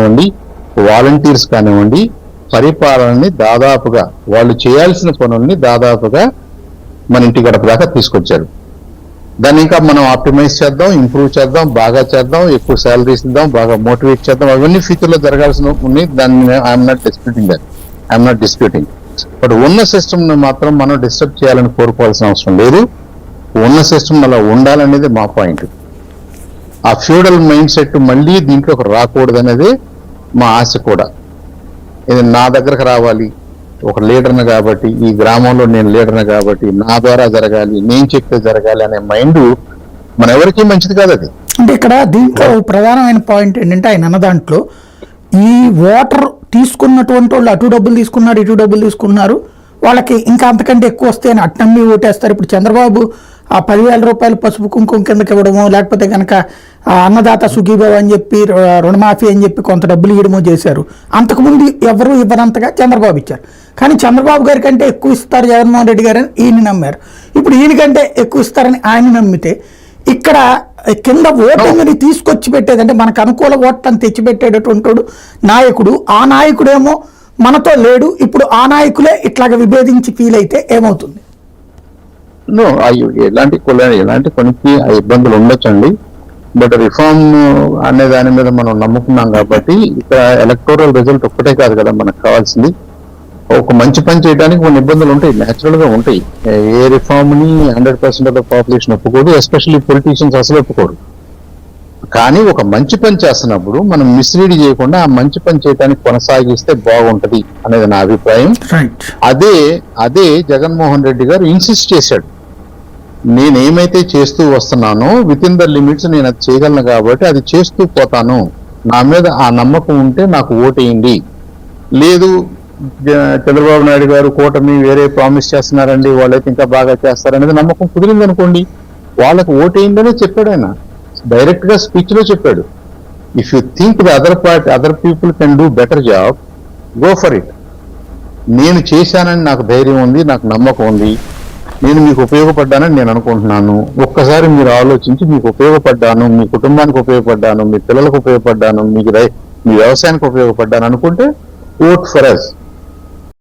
కానివ్వండి, వాలంటీర్స్ కానివ్వండి, పరిపాలనని దాదాపుగా వాళ్ళు చేయాల్సిన పనుల్ని దాదాపుగా మన ఇంటి గడప దాకా తీసుకొచ్చారు. దాన్ని ఇంకా మనం ఆప్టిమైజ్ చేద్దాం, ఇంప్రూవ్ చేద్దాం, బాగా చేద్దాం, ఎక్కువ శాలరీస్ ఇద్దాం, బాగా మోటివేట్ చేద్దాం, అవన్నీ ఫ్యూచర్ లో జరగాల్సిన ఉన్నాయి. దాన్ని ఐఎమ్ నాట్ డిస్ప్యూటింగ్ బట్ ఉన్న సిస్టమ్ ని మాత్రం మనం డిస్టర్బ్ చేయాలని కోరుకోవాల్సిన అవసరం లేదు. ఉన్న సిస్టమ్ అలా ఉండాలనేది మా పాయింట్. ఆ ఫ్యూడల్ మైండ్ సెట్ మళ్ళీ దీంట్లోకి రాకూడదు అనేది మా ఆశ కూడా. ఇది నా దగ్గరకు రావాలి, ఒక లీడర్ని కాబట్టి, ఈ గ్రామంలో నేను లీడర్ని కాబట్టి నా ద్వారా జరగాలి, నేను చెప్తే జరగాలి అనే మైండ్ మన ఎవరికీ మంచిది కాదు. అది అంటే ఇక్కడ దీంట్లో ప్రధానమైన పాయింట్ ఏంటంటే ఆయన అన్న దాంట్లో ఈ ఓటర్ తీసుకున్నటువంటి వాళ్ళు అటు డబ్బులు తీసుకున్నారు, ఇటు డబ్బులు తీసుకున్నారు, వాళ్ళకి ఇంకా అంతకంటే ఎక్కువ వస్తే అని అట్నమ్మి ఓటేస్తారు. ఇప్పుడు చంద్రబాబు ఆ 10,000 రూపాయలు పసుపు కుంకుమ కిందకి ఇవ్వడము, లేకపోతే కనుక అన్నదాత సుఖీభావ అని చెప్పి, రుణమాఫీ అని చెప్పి కొంత డబ్బులు ఇవ్వడమో చేశారు. అంతకుముందు ఎవరు ఇవ్వనంతగా చంద్రబాబు ఇచ్చారు. కానీ చంద్రబాబు గారి కంటే ఎక్కువ ఇస్తారు జగన్మోహన్ రెడ్డి గారని ఈయన నమ్మారు. ఇప్పుడు ఈయన కంటే ఎక్కువ ఇస్తారని ఆయన నమ్మితే ఇక్కడ కింద ఓటింగ్ని తీసుకొచ్చి పెట్టేదంటే మనకు అనుకూల ఓట్లను తెచ్చిపెట్టేటటువంటి నాయకుడు, ఆ నాయకుడేమో మనతో లేడు, ఇప్పుడు ఆ నాయకులే ఇట్లాగ విభేదించి ఫీల్ అయితే ఏమవుతుంది? ఎలాంటి కొనికి ఇబ్బందులు ఉండొచ్చండి. బట్ రిఫార్మ్ అనే దాని మీద మనం నమ్ముకున్నాం కాబట్టి ఇక్కడ ఎలక్టోరల్ రిజల్ట్ ఒక్కటే కాదు కదా మనకు కావాల్సింది. ఒక మంచి పని చేయడానికి కొన్ని ఇబ్బందులు ఉంటాయి, న్యాచురల్ గా ఉంటాయి. ఏ రిఫార్మ్ ని 100% ఆఫ్ ద పాపులేషన్ ఒప్పుకోదు, ఎస్పెషల్లీ పొలిటీషియన్స్ అసలు ఒప్పుకోరు. కానీ ఒక మంచి పని చేస్తున్నప్పుడు మనం మిస్లీడ్ చేయకుండా ఆ మంచి పని చేయడానికి కొనసాగిస్తే బాగుంటది అనేది నా అభిప్రాయం. అదే జగన్మోహన్ రెడ్డి గారు ఇన్సిస్ట్ చేశాడు. నేనేమైతే చేస్తూ వస్తున్నానో విత్ ఇన్ ద లిమిట్స్ నేను అది చేయగలను కాబట్టి అది చేస్తూ పోతాను. నా మీద ఆ నమ్మకం ఉంటే నాకు ఓటేయండి. లేదు చంద్రబాబు నాయుడు గారు కూటమి వేరే ప్రామిస్ చేస్తున్నారండి, వాళ్ళైతే ఇంకా బాగా చేస్తారనేది నమ్మకం కుదిరింది అనుకోండి, వాళ్ళకు ఓటేయండి అనే చెప్పాడు ఆయన. డైరెక్ట్ గా స్పీచ్ లో చెప్పాడు, if you think the other people can do better job, go for it. నేను చేశానని నాకు ధైర్యం ఉంది, నాకు నమ్మకం ఉంది, నేను మీకు ఉపయోగపడ్డానని నేను అనుకుంటున్నాను. ఒక్కసారి మీరు ఆలోచించి మీకు ఉపయోగపడ్డాను, మీ కుటుంబానికి ఉపయోగపడ్డాను, మీ పిల్లలకు ఉపయోగపడ్డాను, మీ వ్యవసాయానికి ఉపయోగపడ్డాను అనుకుంటే ఓట్ ఫర్ అస్.